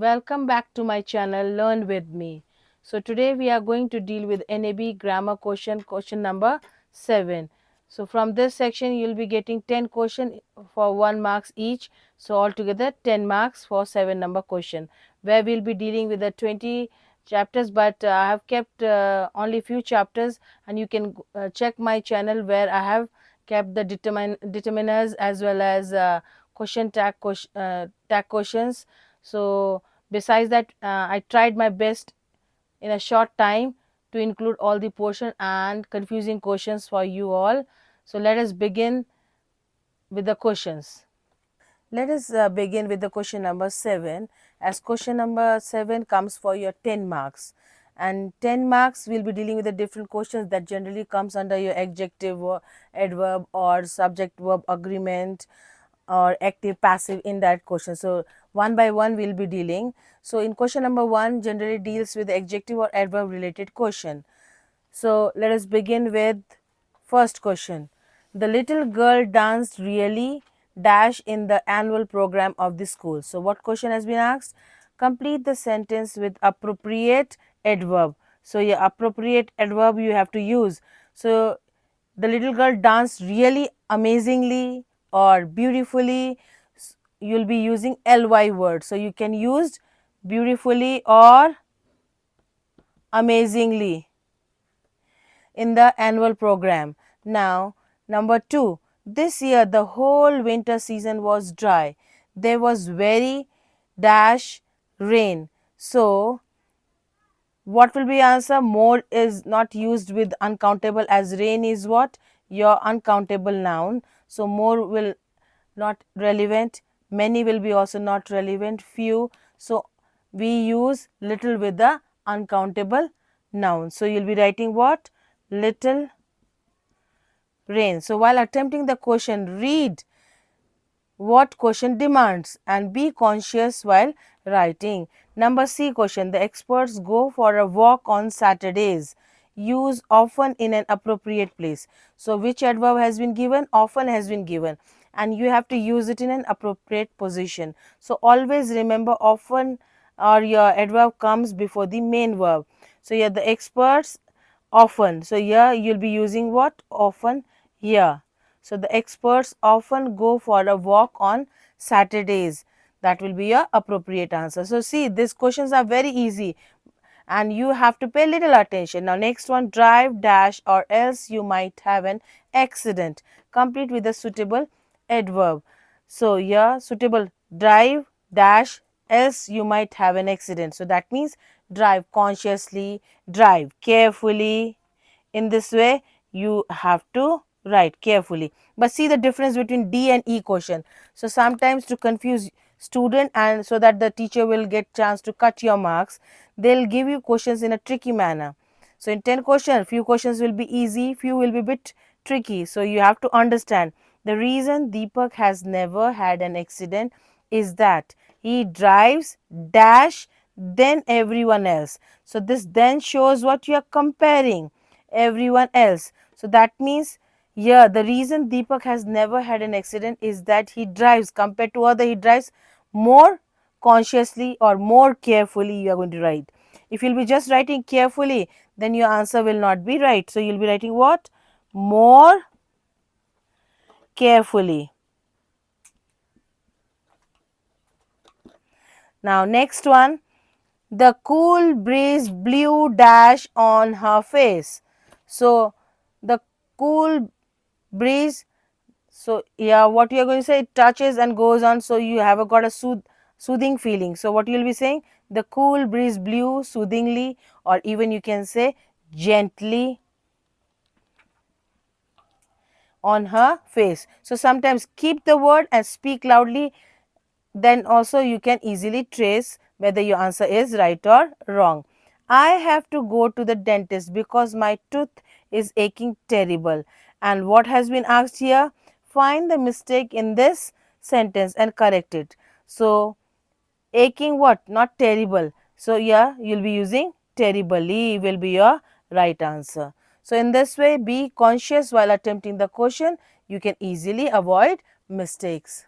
Welcome back to my channel Learn with me. So today we are going to deal with NEB grammar question number 7. So from this section you will be getting 10 question for 1 marks each. So altogether 10 marks for 7 number question, where we will be dealing with the 20 chapters, but I have kept only few chapters, and you can check my channel where I have kept the determiners as well as tag questions. So besides that, I tried my best in a short time to include all the portion and confusing questions for you all. So let us begin with the questions. Let us begin with the question number 7, as question number 7 comes for your 10 marks, and 10 marks will be dealing with the different questions that generally comes under your adjective or adverb or subject verb agreement or active passive indirect question. So one by one we'll be dealing. So in question number 1 generally deals with the adjective or adverb related question. So let us begin with first question. The little girl danced really dash in the annual program of the school. So what question has been asked? Complete the sentence with appropriate adverb. So your appropriate adverb you have to use. So the little girl danced really amazingly or beautifully. You'll be using ly word. So you can use beautifully or amazingly in the annual program. Now, number 2, this year the whole winter season was dry. There was very dash rain. So, what will be answer? More is not used with uncountable, as rain is what? Your uncountable noun. So, more will not relevant. Many will be also not relevant. Few. So, we use little with the uncountable noun. So, you will be writing what? Little rain. So, while attempting the question, read what question demands and be conscious while writing. Number C question, the experts go for a walk on Saturdays. Use often in an appropriate place. So, which adverb has been given? Often has been given, and you have to use it in an appropriate position. So, always remember often or your adverb comes before the main verb. So, here the experts often. So, here you will be using what? Often here. So, the experts often go for a walk on Saturdays. That will be your appropriate answer. So, see, these questions are very easy and you have to pay little attention. Now, next one, drive dash or else you might have an accident. Complete with a suitable adverb. So, here suitable, drive dash else you might have an accident. So, that means drive consciously, drive carefully. In this way you have to write carefully. But see the difference between D and E question. So sometimes to confuse student and so that the teacher will get chance to cut your marks, they'll give you questions in a tricky manner. So in 10 questions, few questions will be easy, few will be bit tricky. So you have to understand the reason Deepak has never had an accident is that he drives dash then everyone else. So this then shows what you are comparing everyone else. So that means here the reason Deepak has never had an accident is that he drives compared to other, he drives more consciously or more carefully. You are going to write. If you'll be just writing carefully, then your answer will not be right. So you'll be writing what? More carefully. Now next one, the cool breeze blew dash on her face. So the cool breeze, so yeah, what you are going to say, it touches and goes on, so you have got a soothing feeling. So what you will be saying, the cool breeze blew soothingly, or even you can say gently on her face. So sometimes keep the word and speak loudly, then also you can easily trace whether your answer is right or wrong. I have to go to the dentist because my tooth is aching terrible. And what has been asked here? Find the mistake in this sentence and correct it. So, aching what? Not terrible. So, yeah, you'll be using terribly will be your right answer. So, in this way, be conscious while attempting the question. You can easily avoid mistakes.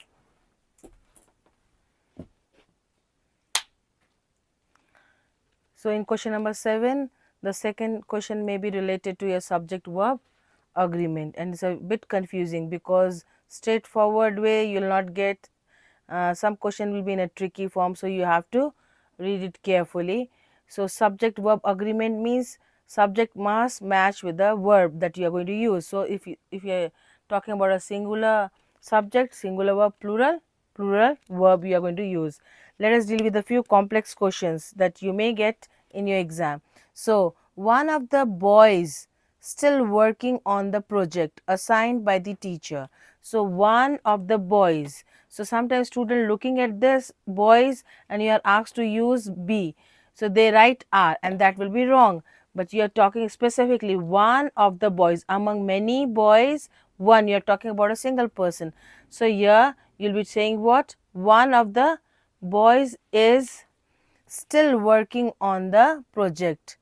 So in question number 7, the second question may be related to your subject-verb agreement, and it's a bit confusing because straightforward way you will not get. Some question will be in a tricky form, so you have to read it carefully. So subject-verb agreement means subject must match with the verb that you are going to use. So if you are talking about a singular subject, singular verb, plural verb you are going to use. Let us deal with a few complex questions that you may get in your exam. So one of the boys still working on the project assigned by the teacher. So one of the boys. So sometimes student looking at this boys and you are asked to use be. So they write are, and that will be wrong. But you are talking specifically one of the boys. Among many boys, one. You are talking about a single person. So here you will be saying what? One of the boys is still working on the project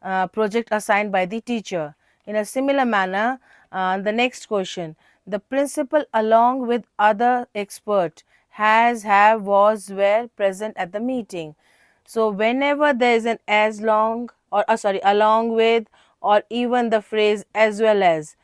assigned by the teacher. In a similar manner, the next question, the principal along with other expert has, have, was, were present at the meeting. So whenever there is an as long or sorry, along with, or even the phrase as well as,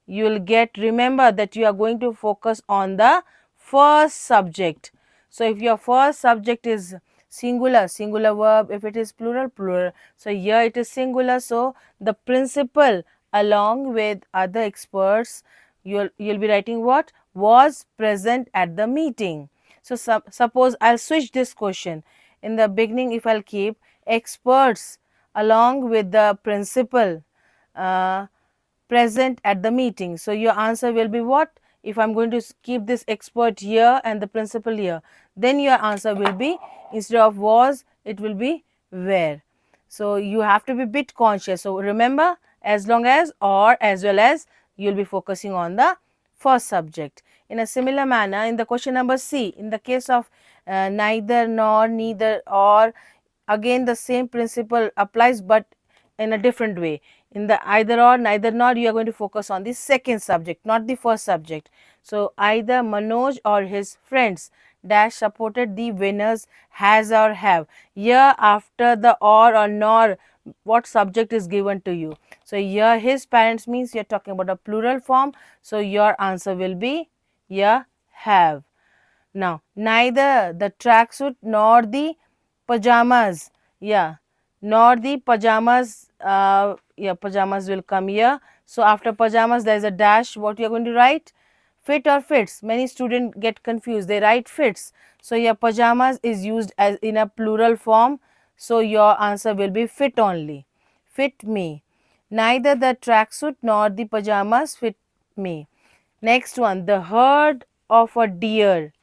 you will get, remember that you are going to focus on the first subject. So if your first subject is singular, singular verb. If it is plural, plural. So here it is singular, so the principal along with other experts, you'll be writing what? Was present at the meeting. So suppose I'll switch this question. In the beginning, if I'll keep experts along with the principal present at the meeting. So your answer will be what? If I'm going to keep this expert here and the principal here, then your answer will be, instead of was, it will be where. So you have to be bit conscious. So remember, as long as or as well as, you'll be focusing on the first subject. In a similar manner, in the question number C, in the case of neither, nor, neither, or, again the same principle applies, but in a different way. In the either or, neither nor, you are going to focus on the second subject, not the first subject. So either Manoj or his friends dash supported the winners, has or have. Here after the or nor, what subject is given to you? So here his parents means you are talking about a plural form. So your answer will be here have. Now neither the tracksuit nor the pajamas, yeah, nor the pajamas, yeah, pajamas will come here. So after pajamas there is a dash. What you are going to write? Fit or fits. Many students get confused, they write fits. So your pajamas is used as in a plural form, so your answer will be fit only. Fit me. Neither the tracksuit nor the pajamas fit me. Next one, the herd of a deer.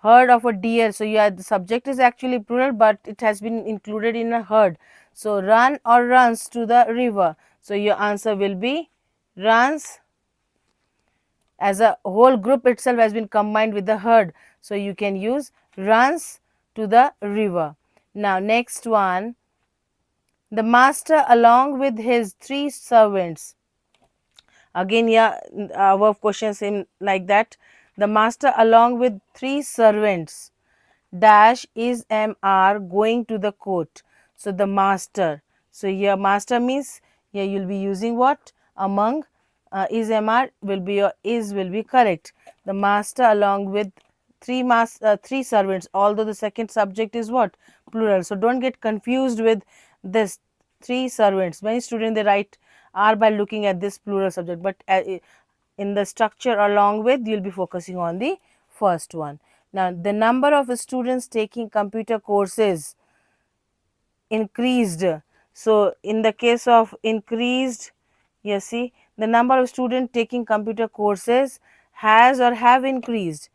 Herd of a deer. So yeah, the subject is actually plural, but it has been included in a herd. So run or runs to the river. So your answer will be runs. As a whole group itself has been combined with the herd. So you can use runs to the river. Now next one, the master along with his 3 servants. Again, yeah, our question same like that. The master along with 3 servants dash is are going to the court. So the master. So here master means here you'll be using what? Among is are will be your is will be correct. The master along with 3 servants, although the second subject is what? Plural. So don't get confused with this 3 servants. Many students they write are by looking at this plural subject, but in the structure along with, you'll be focusing on the first one. Now the number of students taking computer courses increased. So in the case of increased, you see the number of students taking computer courses has or have increased.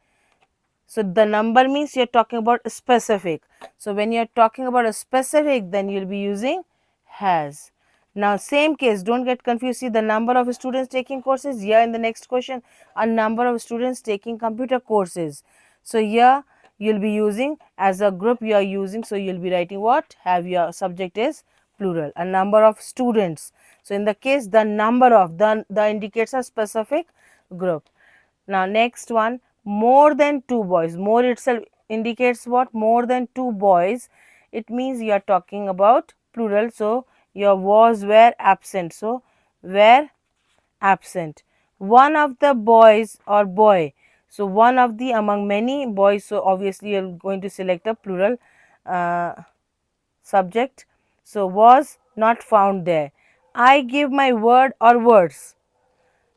So the number means you're talking about a specific. So when you're talking about a specific, then you'll be using has. Now same case, don't get confused. See the number of students taking courses here in the next question, a number of students taking computer courses. So here you'll be using as a group you are using. So you'll be writing what? Have, your subject is plural, a number of students. So in the case the number of, the indicates a specific group. Now next one, more than 2 boys. More itself indicates what? More than 2 boys it means you are talking about plural. So your was were absent. So were absent. One of the boys or boy. So one of the among many boys. So obviously you are going to select a plural subject. So was not found there. I give my word or words.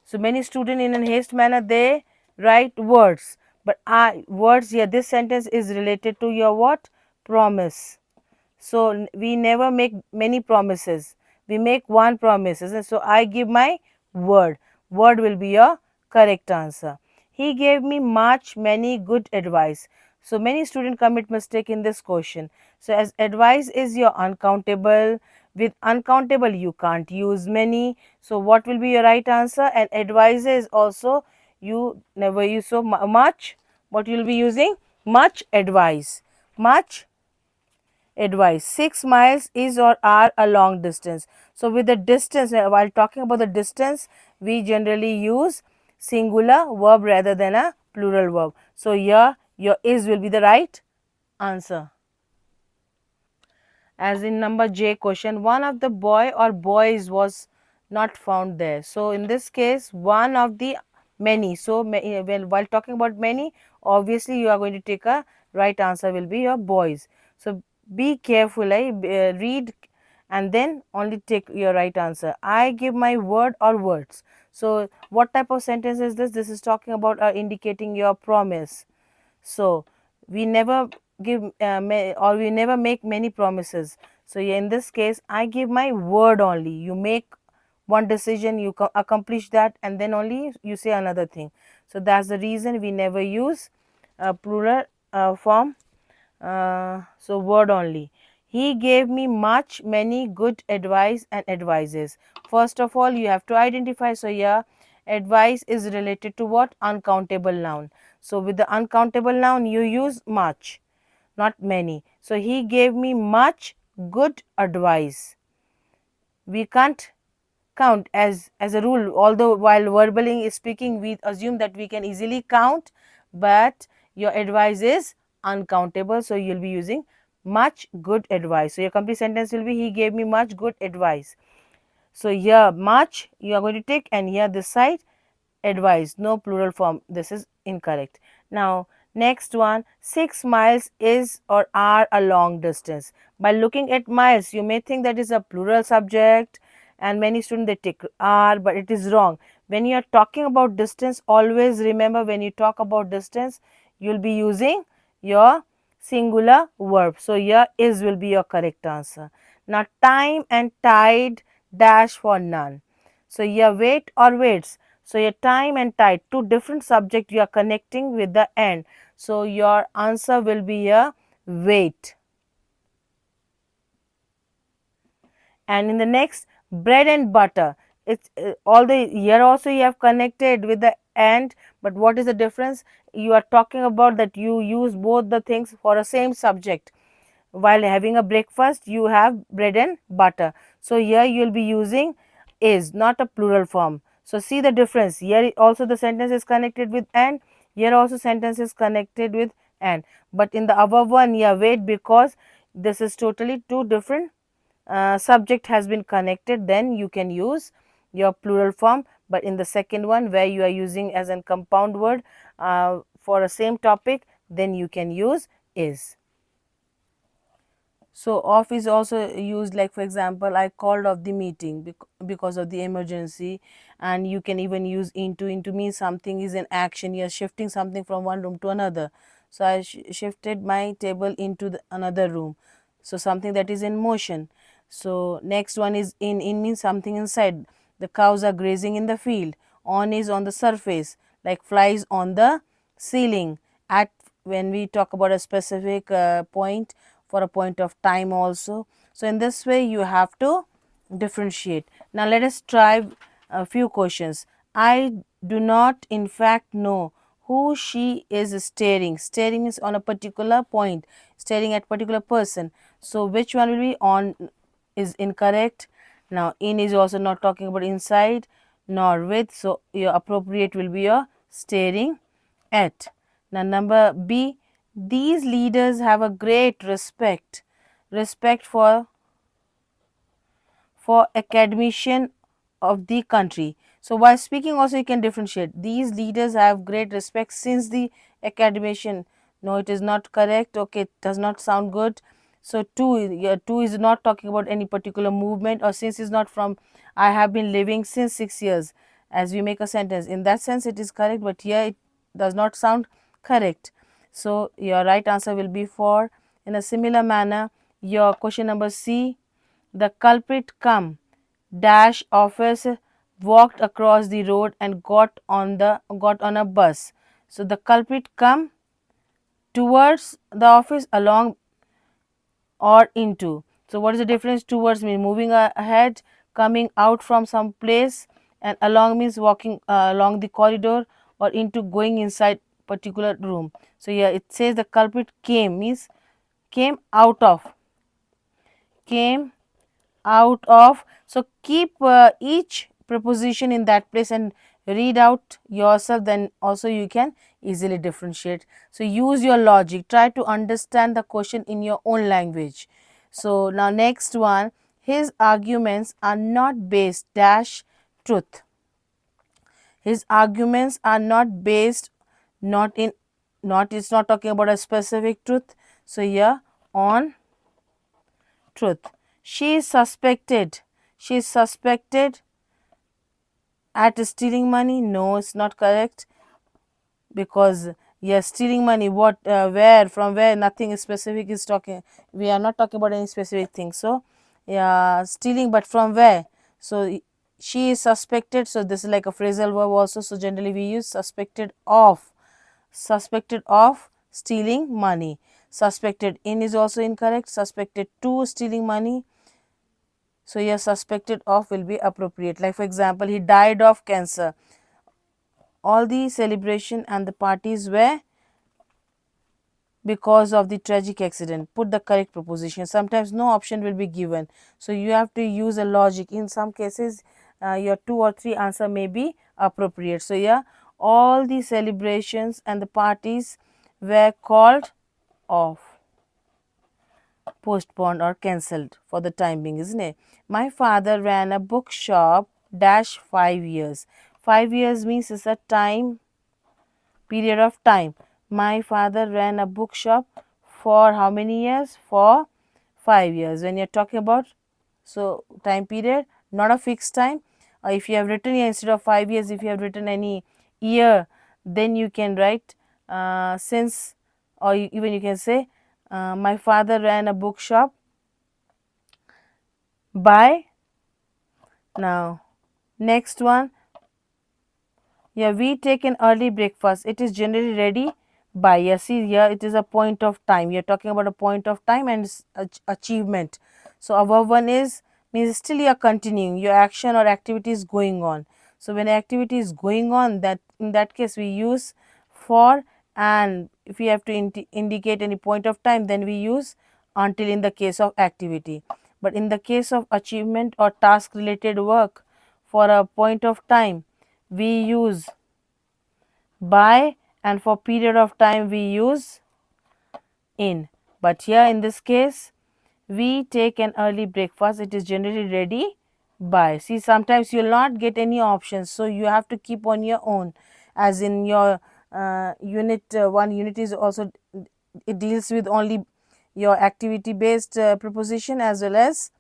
So many students in a haste manner they write words, but I words here. This sentence is related to your what? Promise. So we never make many promises. We make one promise. And so I give my word. Word will be your correct answer. He gave me much many good advice. So many students commit mistake in this question. So as advice is your uncountable, with uncountable you can't use many. So what will be your right answer? And advice is also you never use so much. What you will be using? Much advice. Much advice. 6 miles is or are a long distance. So with the distance, while talking about the distance, we generally use singular verb rather than a plural verb. So here your is will be the right answer. As in number J question, one of the boy or boys was not found there. So in this case, one of the many. So well, while talking about many, obviously you are going to take a right answer will be your boys. So be careful, read and then only take your right answer. I give my word or words. So what type of sentence is this? This is talking about indicating your promise. So we never give or we never make many promises. So in this case, I give my word only. You make one decision, you accomplish that, and then only you say another thing. So that's the reason we never use plural form. So word only. He gave me much many good advice and advices. First of all, you have to identify. So here advice is related to what? Uncountable noun. So with the uncountable noun you use much, not many. So he gave me much good advice. We can't count as a rule, although while verbally speaking we assume that we can easily count, but your advice is uncountable, so you'll be using much good advice. So your complete sentence will be he gave me much good advice. So here much you are going to take, and here this side advice, no plural form, this is incorrect. Now next one, 6 miles is or are a long distance. By looking at miles you may think that is a plural subject, and many students they take are, but it is wrong. When you are talking about distance, always remember when you talk about distance you will be using your singular verb. So here is will be your correct answer. Now time and tide dash for none. So here wait or waits. So your time and tide, two different subjects you are connecting with the end. So your answer will be a wait. And in the next, bread and butter, it's all the here also you have connected with the and, but what is the difference? You are talking about that you use both the things for a same subject. While having a breakfast you have bread and butter. So here you will be using is, not a plural form. So see the difference. Here also the sentence is connected with and, here also sentence is connected with and, but in the above one, yeah, wait, because this is totally two different subject has been connected, then you can use your plural form. But in the second one where you are using as a compound word for a same topic, then you can use is. So off is also used, like for example, I called off the meeting because of the emergency. And you can even use into. Into means something is in action, you are shifting something from one room to another. So I shifted my table into another room, so something that is in motion. So next one is in means something inside. The cows are grazing in the field. On is on the surface, like flies on the ceiling. At, when we talk about a specific point, for a point of time also. So in this way you have to differentiate. Now let us try a few questions. I do not in fact know who she is staring. Staring means on a particular point, staring at particular person. So which one will be? On is incorrect. Now in is also not talking about inside nor with, so your appropriate will be your staring at. Now number B, these leaders have a great respect. respect for academician of the country. So while speaking also you can differentiate. These leaders have great respect since the academician. No, it is not correct. Okay, it does not sound good. So two, yeah, two is not talking about any particular movement, or since is not from I have been living since 6 years, as we make a sentence. In that sense it is correct, but here it does not sound correct. So your right answer will be 4. In a similar manner, your question number C, the culprit come dash office, walked across the road and got on a bus. So the culprit come towards the office, along, or into. So what is the difference? Towards means moving ahead, coming out from some place, and along means walking along the corridor, or into going inside particular room. So yeah, it says the culprit came means came out of, came out of. So keep each preposition in that place and read out yourself, then also you can easily differentiate. So use your logic, try to understand the question in your own language. So now next one, his arguments are not based dash truth. His arguments are not based, not in, not, it's not talking about a specific truth. So here on truth. She is suspected. She is suspected at stealing money. No, it's not correct, because yes, stealing money, what, where, from where, nothing is specific is talking. We are not talking about any specific thing. So yeah, stealing, but from where? So she is suspected. So this is like a phrasal verb also. So generally we use suspected of stealing money. Suspected in is also incorrect. Suspected to stealing money. So your suspected of will be appropriate. Like for example, he died of cancer. All the celebration and the parties were because of the tragic accident. Put the correct preposition. Sometimes no option will be given. So you have to use a logic. In some cases, your 2 or 3 answer may be appropriate. So yeah, all the celebrations and the parties were called off, postponed, or cancelled for the time being, isn't it? My father ran a bookshop dash 5 years. 5 years means it's a time, period of time. My father ran a bookshop for how many years? For 5 years. When you're talking about, so time period, not a fixed time. If you have written here instead of 5 years, if you have written any year, then you can write since, or even you can say my father ran a bookshop by. Now next one, yeah, we take an early breakfast. It is generally ready by. Yeah, see here it is a point of time. You're talking about a point of time and achievement. So our one is means still you are continuing, your action or activity is going on. So when activity is going on, that in that case we use for, and if we have to indicate any point of time, then we use until in the case of activity. But in the case of achievement or task related work, for a point of time we use by, and for period of time we use in. But here in this case, we take an early breakfast, it is generally ready by. See, sometimes you will not get any options, so you have to keep on your own. As in your unit 1 unit is also, it deals with only your activity based preposition as well as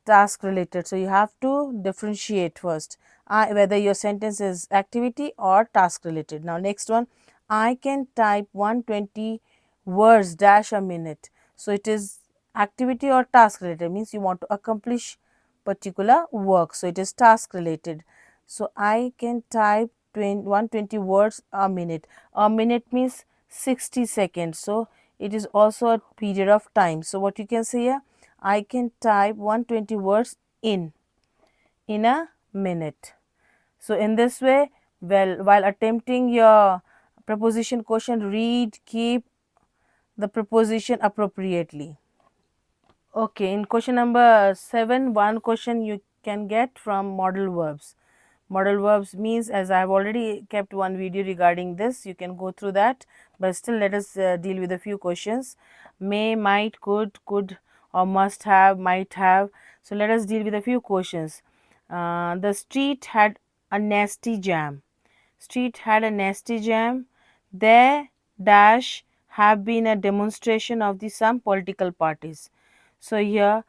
task related. So you have to differentiate first whether your sentence is activity or task related. Now next one, I can type 120 words dash a minute. So it is activity or task related, means you want to accomplish particular work. So it is task related. So I can type 120 words a minute. A minute means 60 seconds. So it is also a period of time. So what you can say here, I can type 120 words in a minute. So in this way, well, while attempting your preposition question, read, keep the preposition appropriately. Okay, in question number 7, one question you can get from modal verbs. Modal verbs means, as I have already kept one video regarding this, you can go through that, but still let us deal with a few questions. May, might, could or must have, might have. So let us deal with a few questions. The street had a nasty jam. Street had a nasty jam. There dash have been a demonstration of the some political parties. So here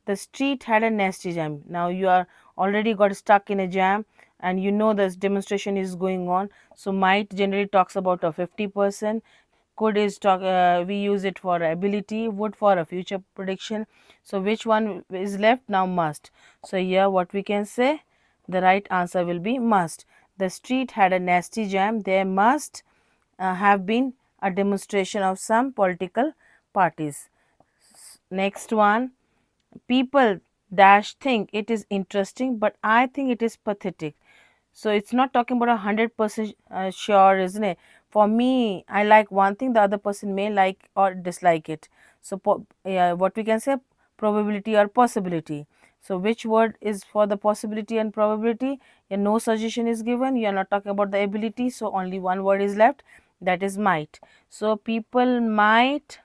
the street had a nasty jam. Now you are already got stuck in a jam and you know this demonstration is going on. So might generally talks about a 50%. Could is talk we use it for ability, would for a future prediction. So which one is left now? Must. So here what we can say, the right answer will be must. The street had a nasty jam. There must have been a demonstration of some political parties. Next one, people dash think it is interesting, but I think it is pathetic. So it's not talking about 100% sure, isn't it? For me, I like one thing, the other person may like or dislike it. So yeah, what we can say, probability or possibility. So which word is for the possibility and probability? Yeah, no suggestion is given. You are not talking about the ability, so only one word is left, that is might. So people might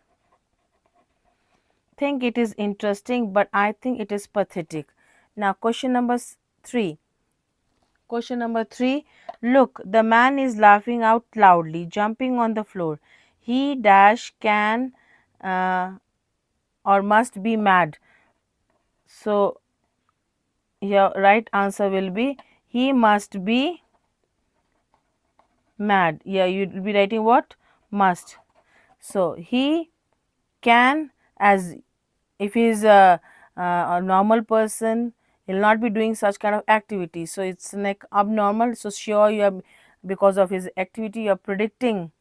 think it is interesting, but I think it is pathetic. Now question number 3. Question number 3. Look, the man is laughing out loudly, jumping on the floor. He dash can or must be mad. So your right answer will be he must be mad. Yeah, you will be writing what? Must. So he can, as if he is a normal person, he will not be doing such kind of activity. So it's like abnormal. So sure, you are, because of his activity you are predicting.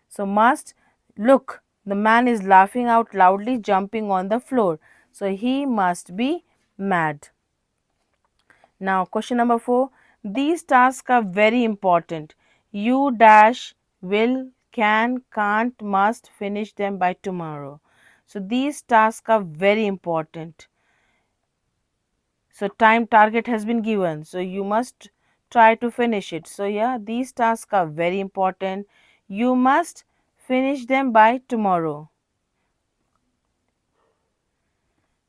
So must. Look, the man is laughing out loudly, jumping on the floor. So he must be mad. Now question number 4. These tasks are very important. You dash will, can, can't, must finish them by tomorrow. So these tasks are very important. So time target has been given. So you must try to finish it. So yeah, these tasks are very important. You must finish them by tomorrow.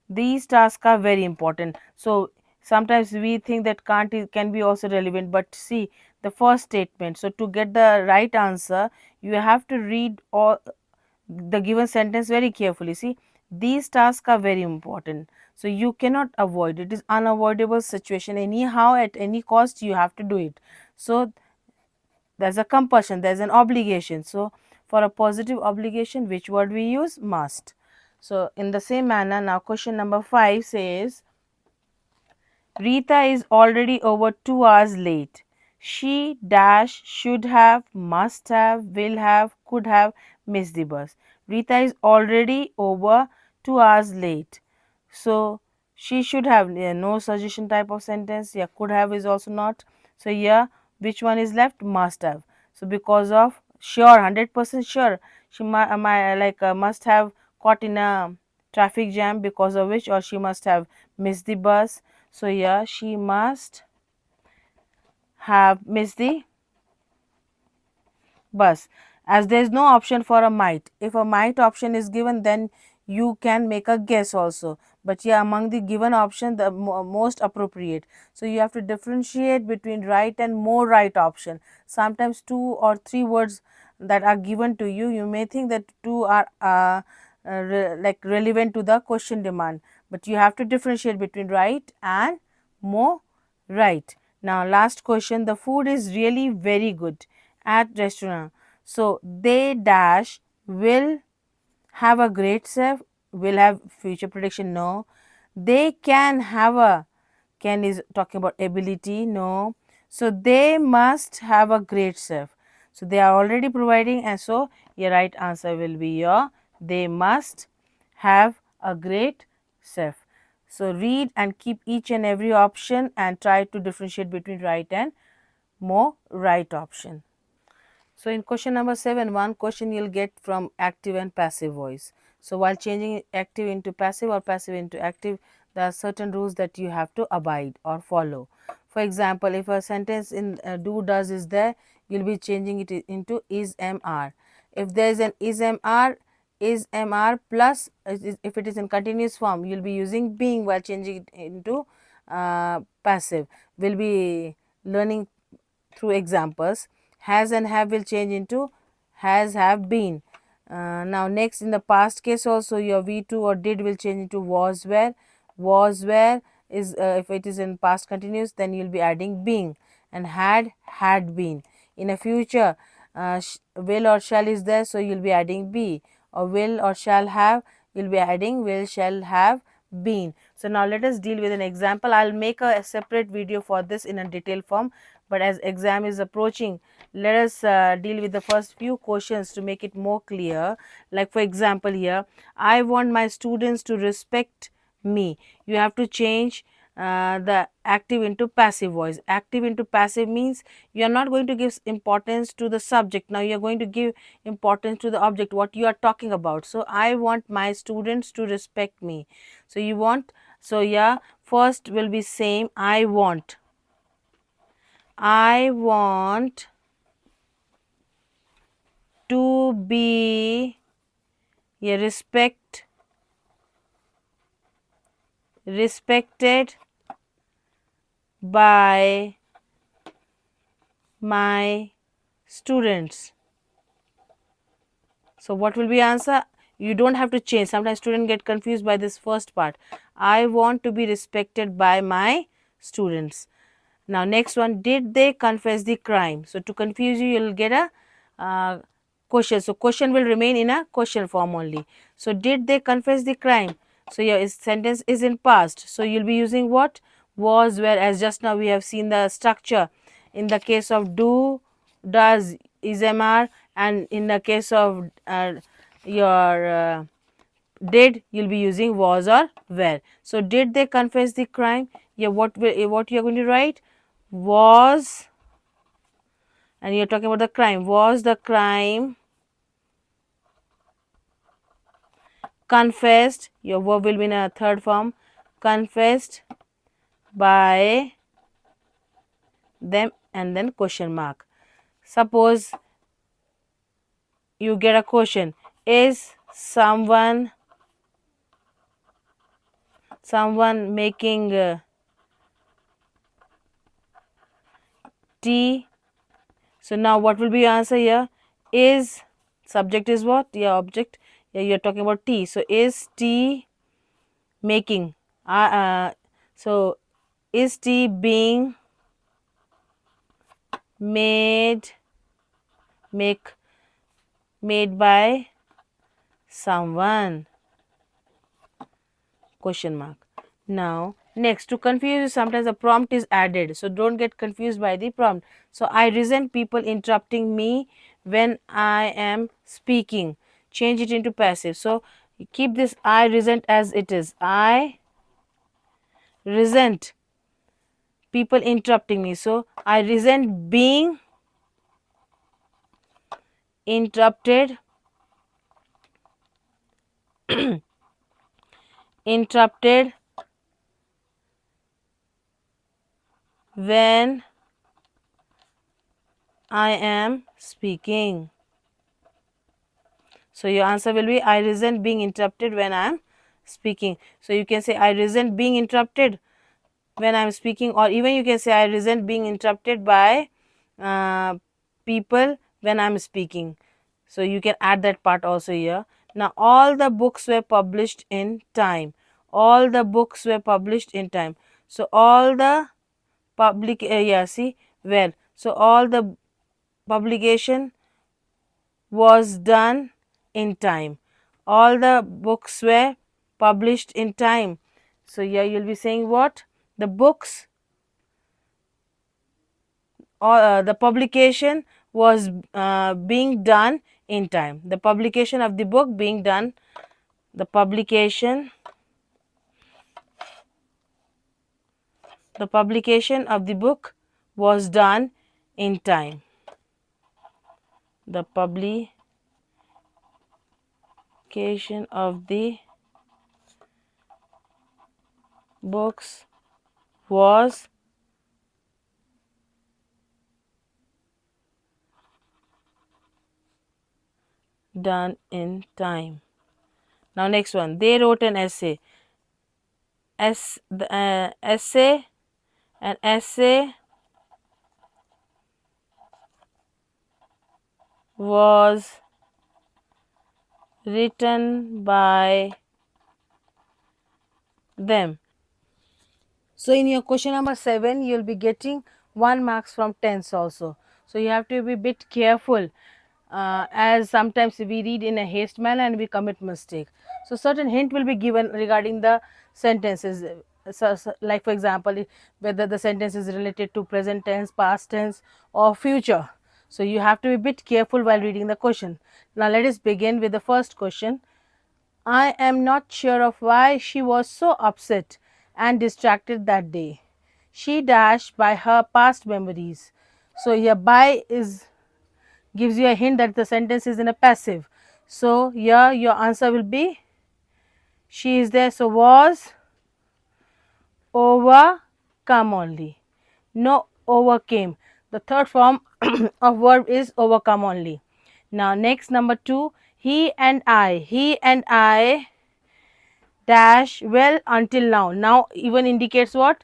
These tasks are very important. So sometimes we think that can't can be also relevant, but see the first statement. So to get the right answer, you have to read all the given sentence very carefully. See, these tasks are very important. So you cannot avoid it. Is unavoidable situation. Anyhow, at any cost, you have to do it. So there's a compulsion, there's an obligation. So for a positive obligation, which word we use? Must. So in the same manner, now question number 5 says, Rita is already over 2 hours late. She dash should have, must have, will have, could have missed the bus. Rita is already over 2 hours late. So she should have, no suggestion type of sentence. Yeah, could have is also not. So here which one is left? Must have. So because of sure, 100% sure, she must have caught in a traffic jam, because of which, or she must have missed the bus. So here she must have missed the bus, as there is no option for a might. If a might option is given, then you can make a guess also, but yeah, among the given option, the most appropriate. So you have to differentiate between right and more right option. Sometimes 2 or 3 words that are given to you, you may think that 2 are like relevant to the question demand, but you have to differentiate between right and more right. Now last question, the food is really very good at restaurant. So they dash will have a great chef, will have future prediction, no. They can have a, can is talking about ability, no. So they must have a great chef. So they are already providing, and so your right answer will be your, they must have a great chef. So read and keep each and every option and try to differentiate between right and more right option. So in question number 7, one question you will get from active and passive voice. So while changing active into passive or passive into active, there are certain rules that you have to abide or follow. For example, if a sentence in do does is there, you will be changing it into is am are. If there is an is am are, is MR plus, if it is in continuous form, you'll be using being while changing it into passive. We'll be learning through examples. Has and have will change into has, have, been. Now next, in the past case also, your V2 or did will change into was, were. Was, were is, if it is in past continuous, then you'll be adding being. And had been. In a future, will or shall is there, so you'll be adding be. Or will or shall have, you'll be adding will, shall, have, been. So now let us deal with an example. I'll make a separate video for this in a detailed form, but as exam is approaching, let us deal with the first few questions to make it more clear. Like for example, here, I want my students to respect me. You have to change the active into passive voice. Active into passive means you are not going to give importance to the subject. Now you are going to give importance to the object, what you are talking about. So I want my students to respect me. So you want, so yeah, first will be same, I want. I want to be a respected by my students. So what will be answer? You don't have to change. Sometimes students get confused by this first part. I want to be respected by my students. Now next one, did they confess the crime? So to confuse you, you'll get a question. So question will remain in a question form only. So did they confess the crime? So your sentence is in past. So you'll be using what? Was, where, as just now we have seen the structure. In the case of do, does, is MR, and in the case of your did, you'll be using was or were. So did they confess the crime? Yeah, what you are going to write? Was, and you're talking about the crime. Was the crime confessed? Your verb will be in a third form. Confessed by them, and then question mark. Suppose you get a question, is someone making tea? So now what will be your answer here? Is, subject is what? Your object. Yeah, you're talking about tea. So is tea making? So is tea being made by someone? Question mark. Now next, to confuse you, sometimes a prompt is added, so don't get confused by the prompt. So I resent people interrupting me when I am speaking. Change it into passive. So keep this I resent as it is. I resent people interrupting me. So I resent being interrupted when I am speaking. So your answer will be I resent being interrupted when I am speaking. So you can say I resent being interrupted when I am speaking, or even you can say I resent being interrupted by people when I am speaking. So you can add that part also here. Now all the books were published in time. All the books were published in time. So all the so all the publication was done in time. All the books were published in time. So here you'll be saying what? The books, or the publication was being done in time. The publication of the book being done, the publication of the book was done in time. The publication of the books was done in time. Now next one, they wrote an essay. Essay, an essay was written by them. So in your question number 7, you'll be getting 1 marks from tense also. So you have to be a bit careful, as sometimes we read in a haste manner and we commit mistake. So certain hint will be given regarding the sentences. Like for example, whether the sentence is related to present tense, past tense or future. So you have to be a bit careful while reading the question. Now let us begin with the first question. I am not sure of why she was so upset and distracted that day. She dashed by her past memories. So here by is gives you a hint that the sentence is in a passive. So here your answer will be she is there. So was overcome only. No overcame. The third form of verb is overcome only. Now next number 2, he and I dash well until now. Now even indicates what?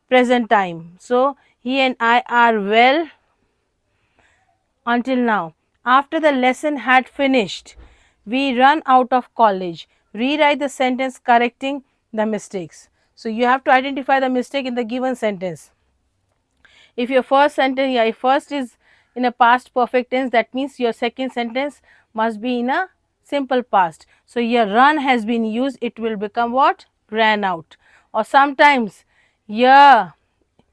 Present time. So he and I are well until now. After the lesson had finished, we run out of college. Rewrite the sentence correcting the mistakes. So you have to identify the mistake in the given sentence. If your first sentence, if first is in a past perfect tense, that means your second sentence must be in a simple past. So your run has been used, it will become what? Ran out. Or sometimes yeah,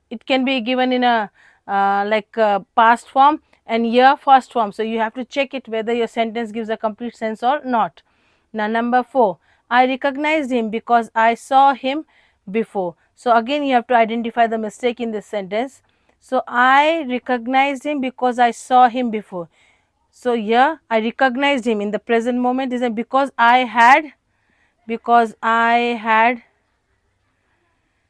it can be given in a past form and year first form. So you have to check it whether your sentence gives a complete sense or not. Now number 4, I recognized him because I saw him before. So again you have to identify the mistake in this sentence. So I recognized him because I saw him before. So here I recognized him in the present moment is because I had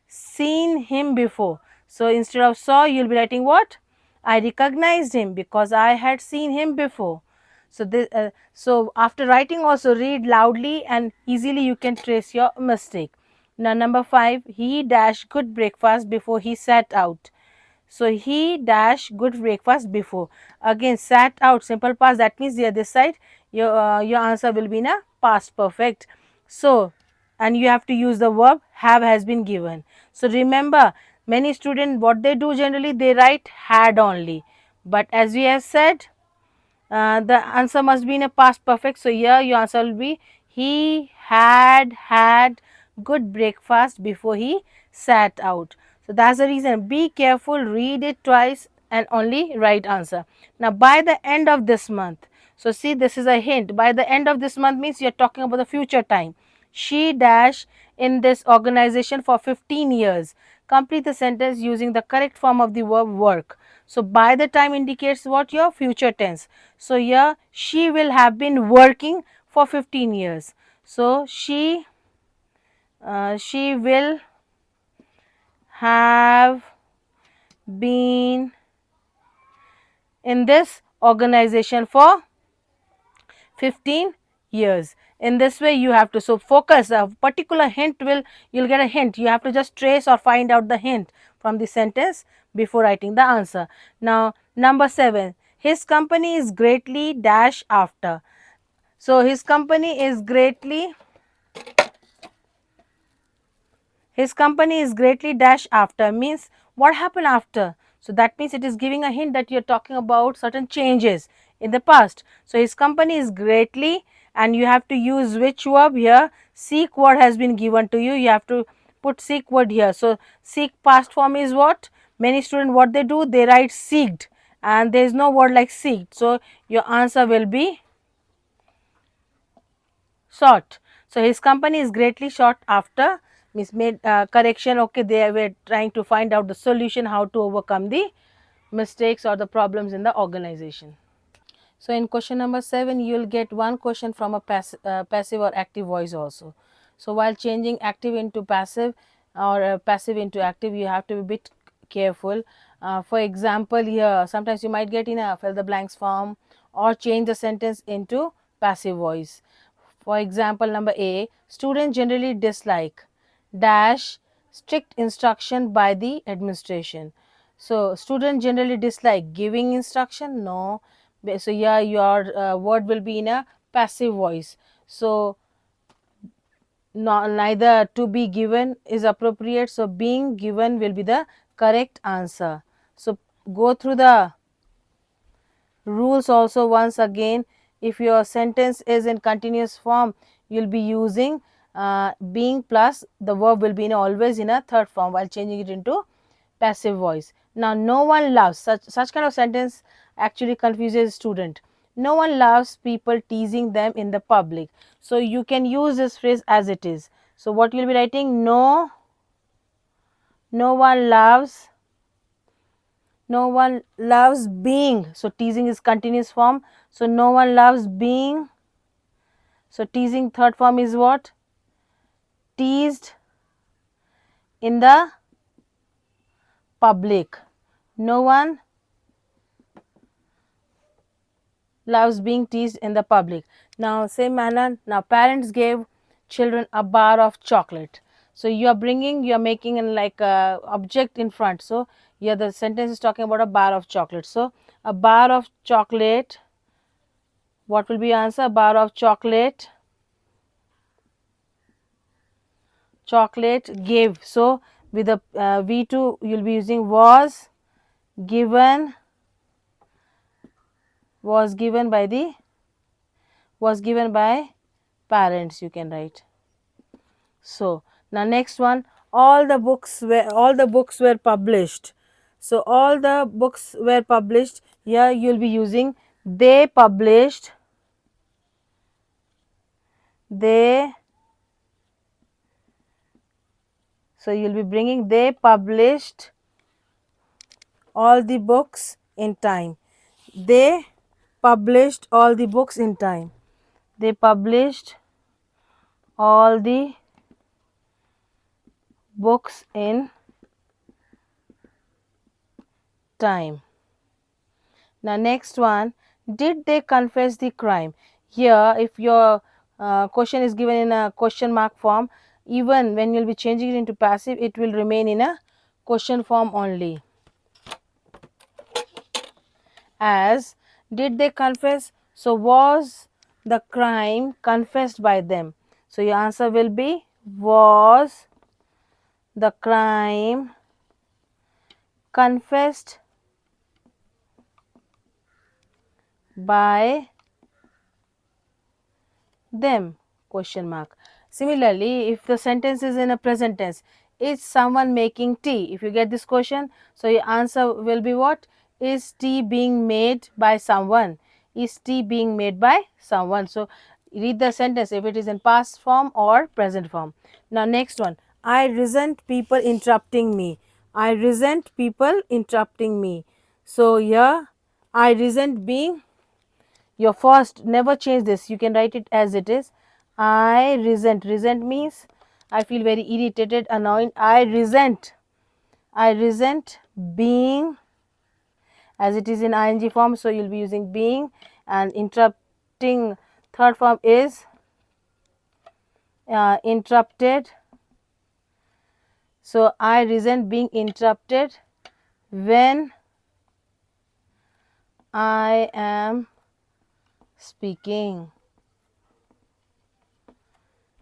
seen him before. So instead of saw, you will be writing what? I recognized him because I had seen him before. So after writing also read loudly and easily you can trace your mistake. Now number 5, he dashed good breakfast before he sat out. So he dash good breakfast before. Again sat out simple past, that means the other side your answer will be in a past perfect. So and you have to use the verb have has been given. So remember, many students what they do generally they write had only, but as we have said the answer must be in a past perfect. So here your answer will be he had good breakfast before he sat out. So that's the reason. Be careful, read it twice and only right answer. Now by the end of this month, so see this is a hint. By the end of this month means you are talking about the future time. She dash in this organization for 15 years. Complete the sentence using the correct form of the verb work. So by the time indicates what? Your future tense. So here she will have been working for 15 years. So she will have been in this organization for 15 years. In this way you have to focus a particular hint you'll get a hint. You have to just trace or find out the hint from the sentence before writing the answer. Now number 7, his company is greatly dash after. So his company is greatly dash after means what happened after. So that means it is giving a hint that you are talking about certain changes in the past. So his company is greatly, and you have to use which verb here? Seek word has been given to you. You have to put seek word here. So seek past form is what? Many students what they do? They write seeked and there is no word like seeked. So your answer will be sought. So his company is greatly sought after means made correction. Okay, they were trying to find out the solution how to overcome the mistakes or the problems in the organization. So in question number 7 you will get one question from a passive or active voice also. So while changing active into passive or passive into active you have to be a bit careful. For example, here sometimes you might get in a fill the blanks form or change the sentence into passive voice. For example, number A, students generally dislike dash strict instruction by the administration. So, students generally dislike giving instruction. No. So, yeah, your word will be in a passive voice. So, no, neither to be given is appropriate. So, being given will be the correct answer. So, go through the rules also once again. If your sentence is in continuous form, you'll be using being plus the verb will be in always in a third form while changing it into passive voice. Now, no one loves such kind of sentence actually confuses student. No one loves people teasing them in the public. So you can use this phrase as it is. So what you'll be writing, no one loves, no one loves being. So teasing is continuous form. So no one loves being. So teasing third form is what? Teased in the public. No one loves being teased in the public. Now, same manner, now parents gave children a bar of chocolate. So you are bringing, you are making an like a object in front. So here the sentence is talking about a bar of chocolate. So a bar of chocolate, what will be your answer? A bar of chocolate, chocolate gave. So with the V2 you will be using given, was given by the, was given by parents, you can write. So now next one, all the books were published. So all the books were published. Here you will be using they published, they. So you will be bringing they published all the books in time. They published all the books in time. They published all the books in time. Now next one, did they confess the crime? Here if your question is given in a question mark form, even when you will be changing it into passive, it will remain in a question form only. As did they confess? So was the crime confessed by them? So your answer will be was the crime confessed by them, question mark. Similarly, if the sentence is in a present tense, is someone making tea? If you get this question, so your answer will be what? Is tea being made by someone? Is tea being made by someone? So read the sentence if it is in past form or present form. Now next one, I resent people interrupting me. I resent people interrupting me. So here I resent being your first, never change this, you can write it as it is. I resent, resent means I feel very irritated, annoyed. I resent being, as it is in ing form, so you'll be using being, and interrupting third form is interrupted. So I resent being interrupted when I am speaking.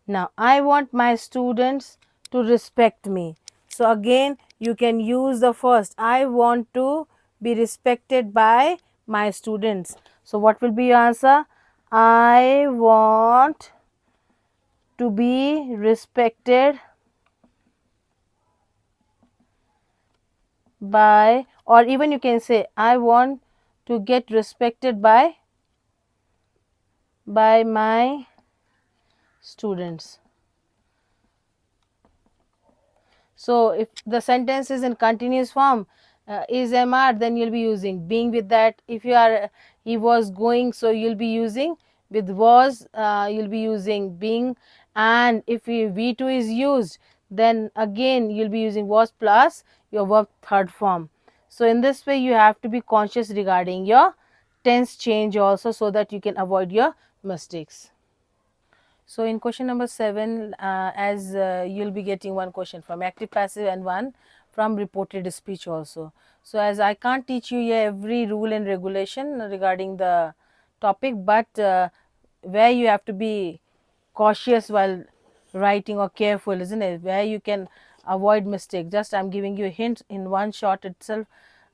Now I want my students to respect me. So again you can use the first, I want to be respected by my students. So what will be your answer? I want to be respected by, or even you can say I want to get respected by my students. So if the sentence is in continuous form, is MR, then you'll be using being with that. If you are he was going, so you'll be using with was, you'll be using being. And if V2 is used, then again you'll be using was plus your verb third form. So in this way you have to be conscious regarding your tense change also, so that you can avoid your mistakes. So in question number 7, as you'll be getting one question from active passive and one from reported speech also. So as I can't teach you here every rule and regulation regarding the topic, but where you have to be cautious while writing or careful, isn't it, where you can avoid mistake. Just I'm giving you a hint in one shot itself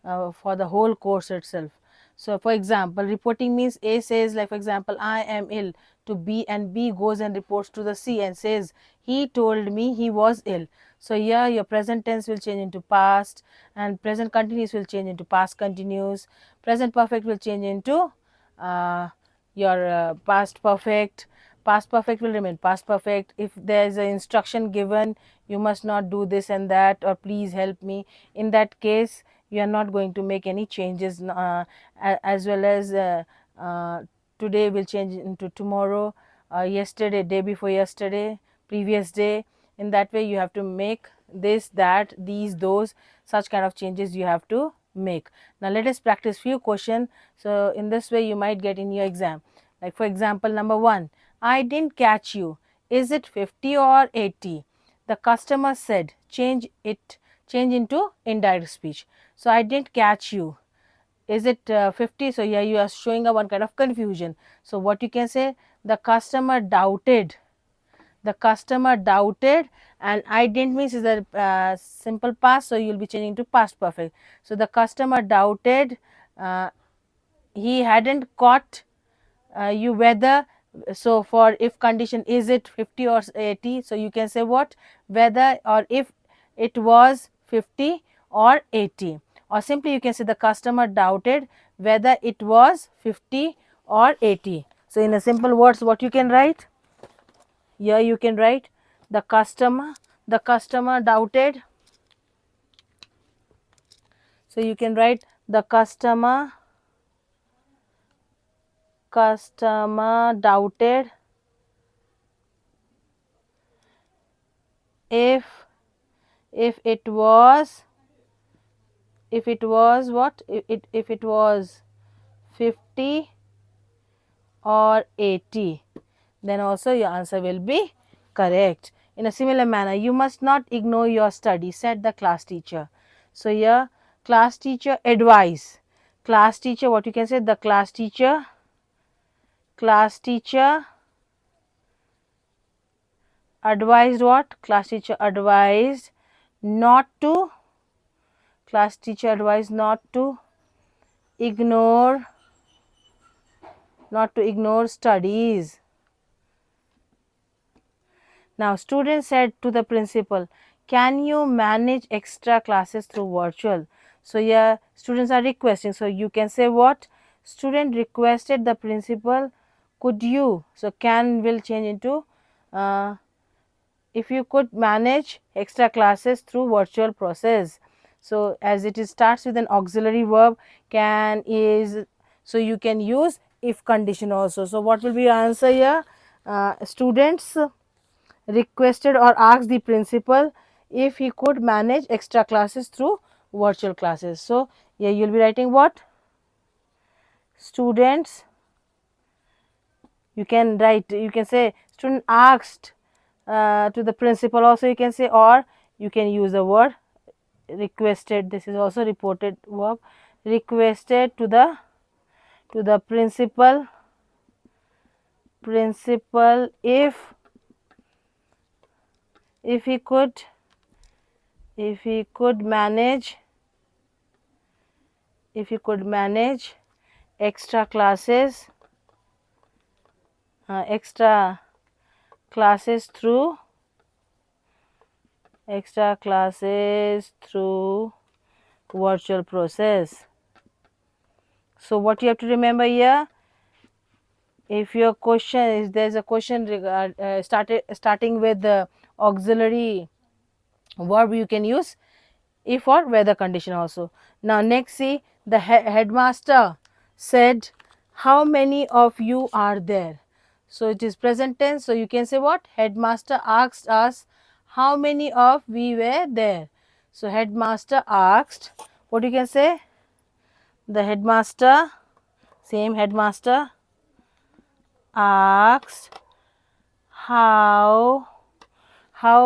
for the whole course itself. So for example, reporting means A says, like for example, I am ill to B, and B goes and reports to the C and says he told me he was ill. So here your present tense will change into past, and present continuous will change into past continuous, present perfect will change into your past perfect. Past perfect will remain past perfect. If there is an instruction given, you must not do this and that, or please help me, in that case you are not going to make any changes, as well as today will change into tomorrow, yesterday, day before yesterday, previous day. In that way you have to make this, that, these, those, such kind of changes you have to make. Now let us practice few questions, so in this way you might get in your exam. Like for example, number 1, I didn't catch you, is it 50 or 80? The customer said, change into indirect speech. So I didn't catch you, is it 50? So here you are showing a one kind of confusion. So what you can say, the customer doubted, and I didn't means is a simple past, so you will be changing to past perfect. So the customer doubted, uh, he hadn't caught you whether. So for if condition, is it 50 or 80, so you can say what, whether or if it was 50 or 80, or simply you can say the customer doubted whether it was 50 or 80. So in a simple words, what you can write here, you can write the customer doubted. So you can write the customer doubted if it was, what, if it was 50 or 80, then also your answer will be correct. In a similar manner, you must not ignore your study, said the class teacher. So here class teacher advice, class teacher, what you can say, the class teacher advised what, class teacher advised not to, ignore studies. Now student said to the principal, can you manage extra classes through virtual? So here students are requesting, so you can say what, student requested the principal, could you, so can will change into if you could manage extra classes through virtual process. So as it is starts with an auxiliary verb, can, is, so you can use if condition also. So what will be your answer here? Students requested or asked the principal if he could manage extra classes through virtual classes. So here you will be writing what, students, you can write, you can say student asked to the principal also, you can say, or you can use the word requested. This is also reported verb, requested to the principal if he could manage extra classes through virtual process. So what you have to remember here, if your question is, there is a question starting with the auxiliary verb, you can use if or whether condition also. Now next, see, the headmaster said, how many of you are there? So it is present tense, so you can say what, headmaster asked us how many of we were there. So headmaster asked, what you can say, the headmaster, same, headmaster asked how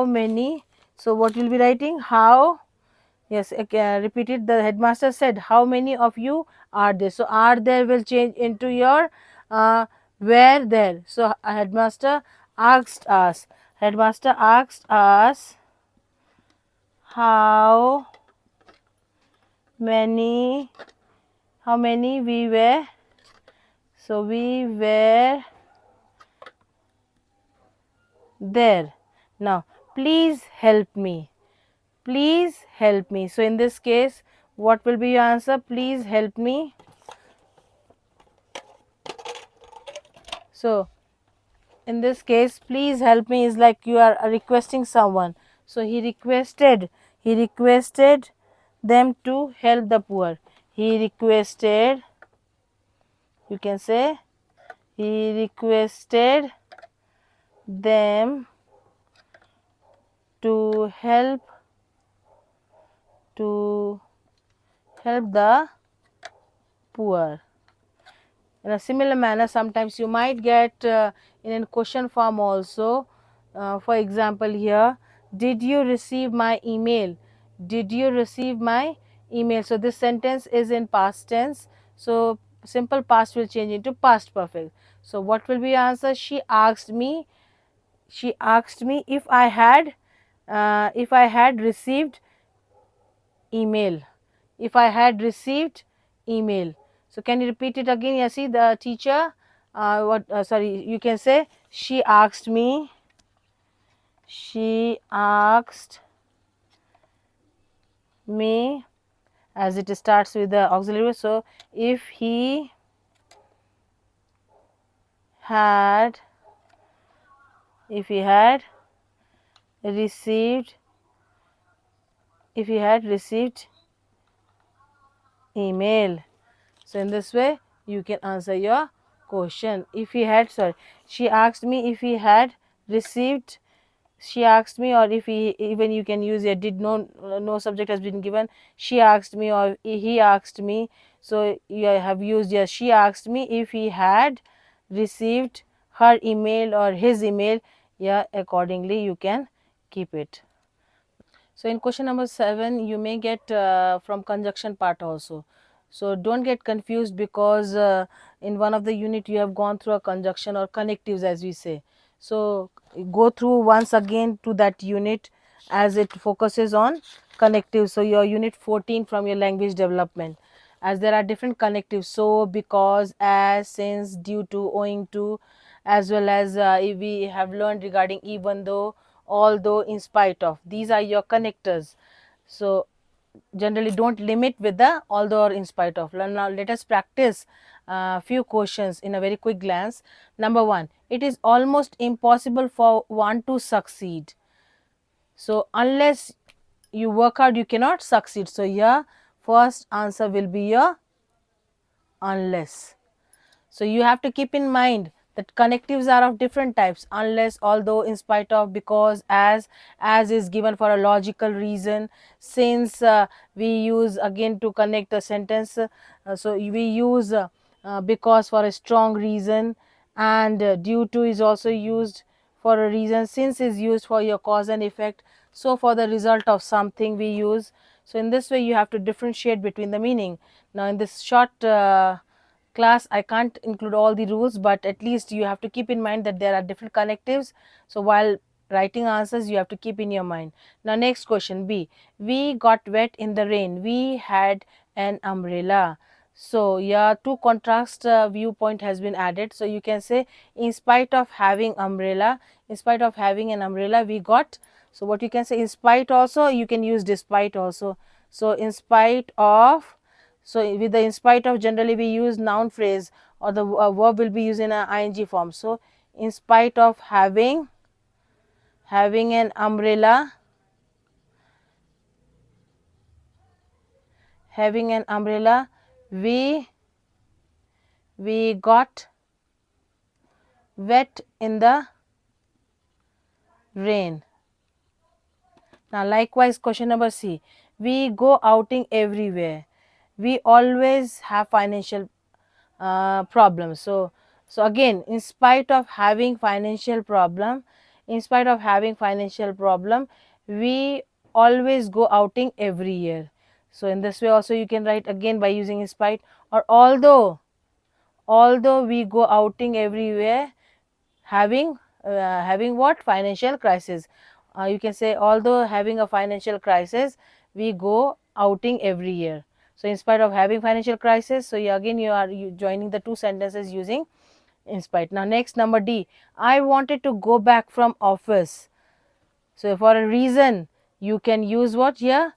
many. So what you'll be writing? How. Yes, repeat it. The headmaster said, how many of you are there? So are there will change into your were there. So headmaster asked us. Headmaster asked us how many we were. So we were there. Now please help me. Please help me. So in this case, what will be your answer? Please help me. So in this case, please help me is like you are requesting someone. So he requested them to help the poor. He requested, you can say, he requested them to to help the poor. In a similar manner, sometimes you might get in a question form also. For example, here, did you receive my email? Did you receive my email? So this sentence is in past tense. So simple past will change into past perfect. So what will be your answer? She asked me. She asked me if I had received email. If I had received email. So can you repeat it again? You see the teacher, sorry, you can say she asked me. She asked me, as it starts with the auxiliary. So if he had received email. So in this way you can answer your question. If he had, sorry, she asked me if he had received. She asked me, or if he, even you can use a did, no subject has been given. She asked me or he asked me. So you have used yes. She asked me if he had received her email or his email. Yeah, accordingly you can keep it. So in question number 7, you may get from conjunction part also. So don't get confused, because in one of the unit you have gone through a conjunction or connectives, as we say. So go through once again to that unit, as it focuses on connectives. So your unit 14 from your language development, as there are different connectives. So, because, as, since, due to, owing to, as well as we have learned regarding even though, although, in spite of. These are your connectors. So generally don't limit with the although or in spite of. Now let us practice few questions in a very quick glance. Number 1, it is almost impossible for one to succeed. So unless you work hard, you cannot succeed. So here first answer will be your unless. So you have to keep in mind that connectives are of different types: unless, although, in spite of, because, as is given for a logical reason, since we use again to connect a sentence. So we use because for a strong reason, and due to is also used for a reason, since is used for your cause and effect, so for the result of something we use. So in this way you have to differentiate between the meaning. Now in this short class I can't include all the rules, but at least you have to keep in mind that there are different connectives. So while writing answers you have to keep in your mind. Now next question, B, we got wet in the rain, we had an umbrella. So yeah, two contrast viewpoint has been added. So you can say in spite of having umbrella, in spite of having an umbrella we got. So what you can say, in spite also you can use despite also. So in spite of, so with the in spite of generally we use noun phrase, or the verb will be used in a ing form. So in spite of having an umbrella, we got wet in the rain. Now likewise question number C, we go outing everywhere, we always have financial problems. So So again, in spite of having financial problem, we always go outing every year. So in this way also you can write again by using in spite, or although we go outing everywhere, having having what, financial crisis. You can say although having a financial crisis, we go outing every year. So in spite of having financial crisis, so again you joining the two sentences using in spite. Now next, number D, I wanted to go back from office. So for a reason you can use what here,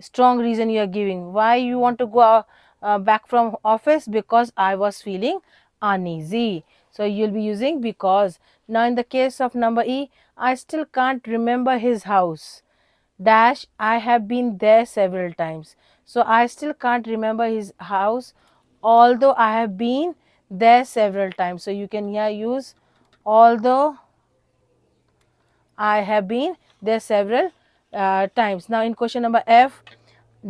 strong reason you are giving why you want to go back from office, because I was feeling uneasy. So you'll be using because. Now in the case of number E, I still can't remember his house dash, I have been there several times. So I still can't remember his house, although I have been there several times. So you can here use although I have been there several times. Now in question number F,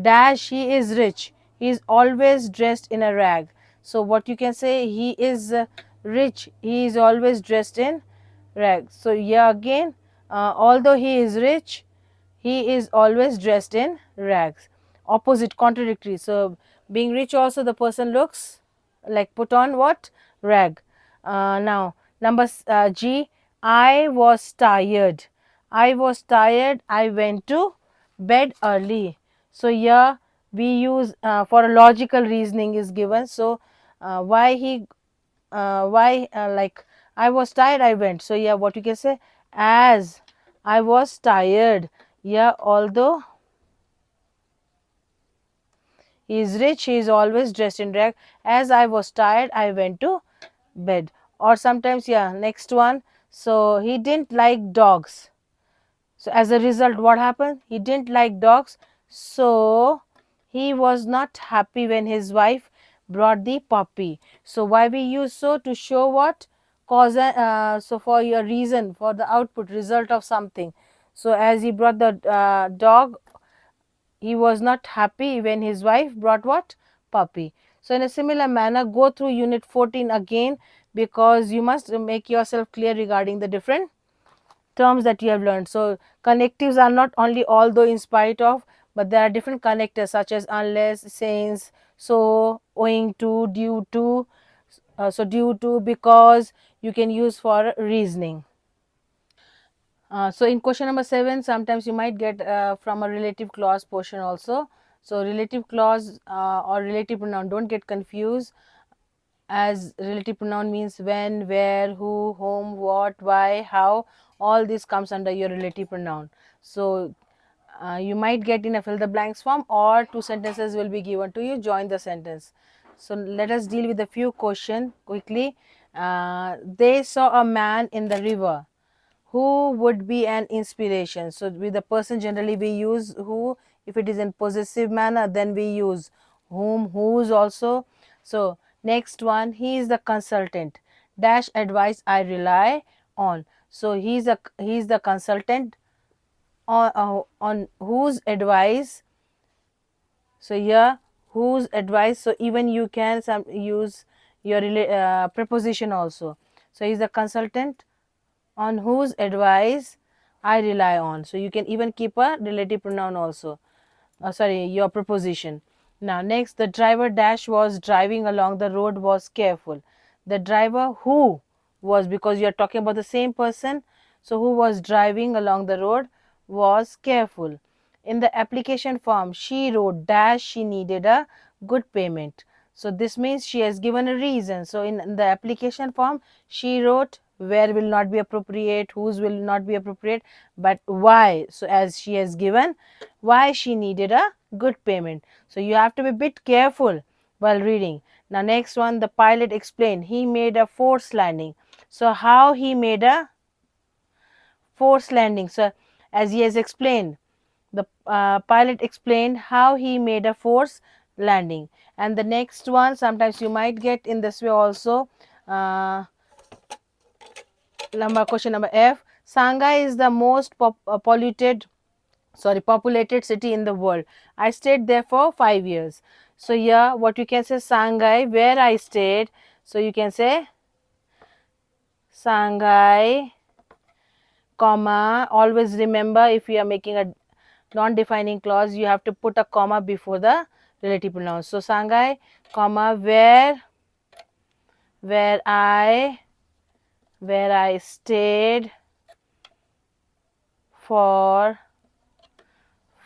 dash, he is rich, he is always dressed in a rag. So what you can say, he is rich, he is always dressed in rag. So here again, although he is rich, he is always dressed in rags. Opposite, contradictory. So being rich also the person looks like put on what, rag. Now number G, I was tired, I went to bed early. So here we use for a logical reasoning is given. So why like I was tired, I went. So yeah, what you can say, as I was tired, yeah, although he is rich, he is always dressed in rag, as I was tired, I went to bed. Or sometimes, yeah, next one, so he didn't like dogs. So as a result, what happened? He didn't like dogs, so he was not happy when his wife brought the puppy. So why we use so, to show what, cause so for your reason, for the output, result of something. So as he brought the dog, he was not happy when his wife brought what, puppy. So in a similar manner, go through unit 14 again, because you must make yourself clear regarding the different terms that you have learned. So connectives are not only although, in spite of, but there are different connectors such as unless, since, so, owing to, due to. So due to, because, you can use for reasoning. So in question number 7, sometimes you might get from a relative clause portion also. So relative clause or relative pronoun, don't get confused, as relative pronoun means when, where, who, whom, what, why, how, all this comes under your relative pronoun. So you might get in a fill the blanks form, or two sentences will be given to you, join the sentence. So let us deal with a few questions quickly. They saw a man in the river. Who would be an inspiration? So with the person, generally we use who. If it is in possessive manner, then we use whom, whose also. So next one, he is the consultant dash advice I rely on. So he's the consultant on whose advice. So here whose advice, so even you can use your preposition also. So he's the consultant on whose advice I rely on. So you can even keep a relative pronoun also. Sorry, your preposition. Now next, the driver dash was driving along the road was careful. The driver who was, because you are talking about the same person, so who was driving along the road was careful. In the application form, she wrote dash, she needed a good payment. So this means she has given a reason. So in the application form, she wrote where will not be appropriate, whose will not be appropriate, but why. So as she has given why she needed a good payment. So you have to be a bit careful while reading. Now next one, the pilot explained he made a forced landing. So how he made a forced landing? So as he has explained, the pilot explained how he made a forced landing. And the next one, sometimes you might get in this way also. Question number F, Shanghai is the most populated city in the world. I stayed there for 5 years. So here what you can say, Shanghai, where I stayed. So you can say Shanghai, comma, always remember if you are making a non-defining clause, you have to put a comma before the relative pronoun. So Shanghai, comma, where I stayed for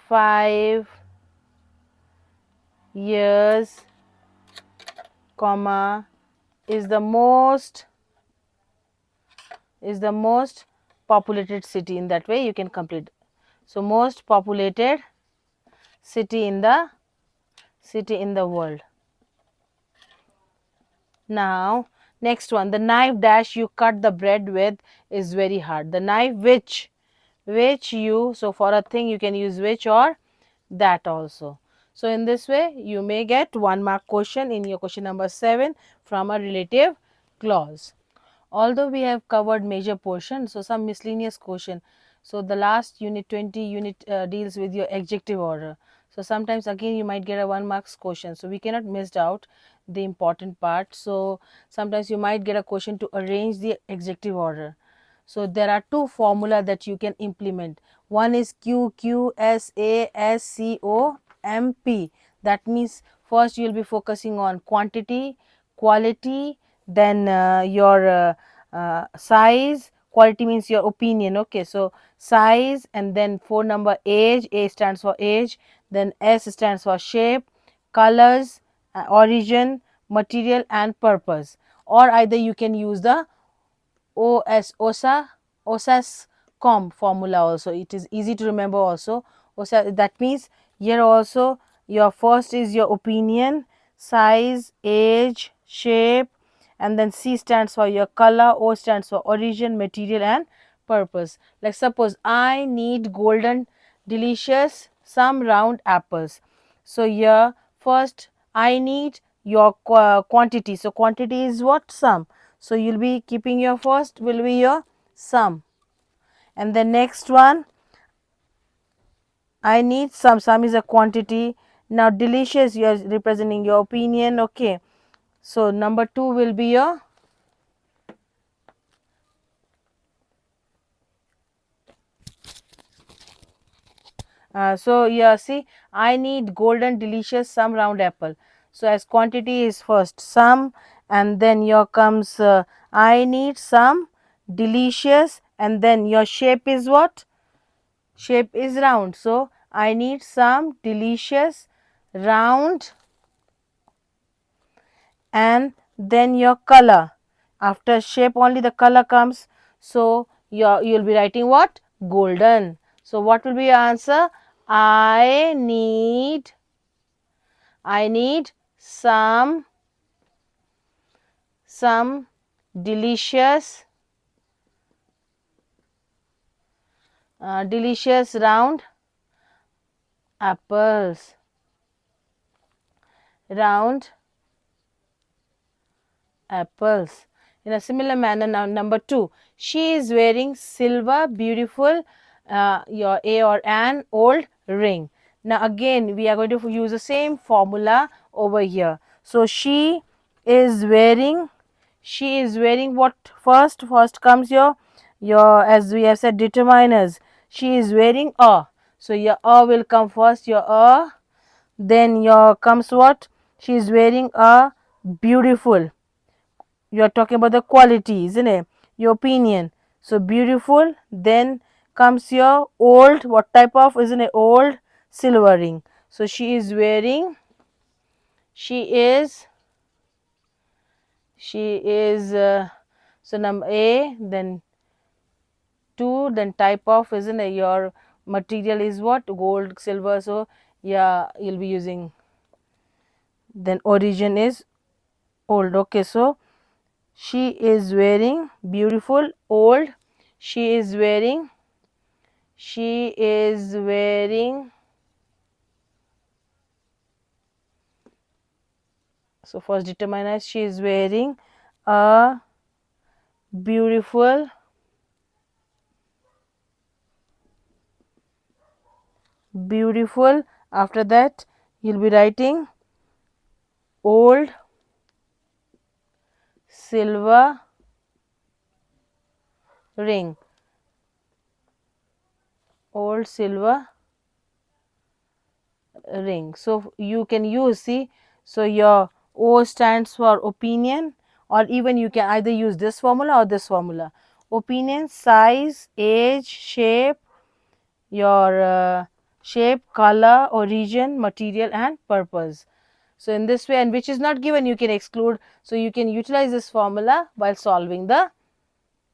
5 years, comma, is the most populated city. In that way you can complete. So most populated city in the world. Now next one, the knife dash you cut the bread with is very hard. The knife which you, so for a thing you can use which or that also. So in this way you may get 1 mark question in your question number 7 from a relative clause. Although we have covered major portion, so some miscellaneous question. So the last unit 20 unit deals with your adjective order. So sometimes again you might get a 1 marks question. So we cannot miss out the important part. So sometimes you might get a question to arrange the adjective order. So there are two formula that you can implement. One is QQSASCOMP. That means first you will be focusing on quantity, quality, then your size. Quality means your opinion. Okay, so size, and then 4 number age. A stands for age, then S stands for shape, colors, origin, material and purpose. Or either you can use the OSAS com formula also. It is easy to remember also. That means here also your first is your opinion, size, age, shape, and then C stands for your color, O stands for origin, material and purpose. Like suppose I need golden delicious some round apples. So here first I need your quantity. So quantity is what? Some. So you'll be keeping your first will be your sum, and the next one I need some. Sum is a quantity. Now delicious you are representing your opinion. Okay, so number 2 will be your so yeah, see, I need golden delicious some round apple. So as quantity is first some, and then your comes I need some delicious, and then your shape is what? Shape is round. So I need some delicious round, and then your color. After shape only the color comes. So you'll be writing what? Golden. So what will be your answer? I need some delicious round apples. Round apples. In a similar manner, now number 2, she is wearing silver beautiful your a or an old ring. Now again we are going to use the same formula over here. So is wearing what? First comes your as we have said determiners. She is wearing a, so your a will come first, your a, then your comes what? She is wearing a beautiful. You are talking about the quality, isn't it? Your opinion. So beautiful, then comes your old. What type of? Isn't it old? Silver ring. So she is wearing, she is so number A, then 2, then type of, isn't it? Your material is what? Gold, silver. So yeah, you'll be using, then origin is old. Okay, so she is wearing beautiful old. She is wearing so first determiner, she is wearing a beautiful after that you'll be writing old silver ring, old silver ring. So you can use, see, so your O stands for opinion, or even you can either use this formula or this formula. Opinion, size, age, shape, your shape, color, origin, material and purpose. So in this way, and which is not given, you can exclude. So you can utilize this formula while solving the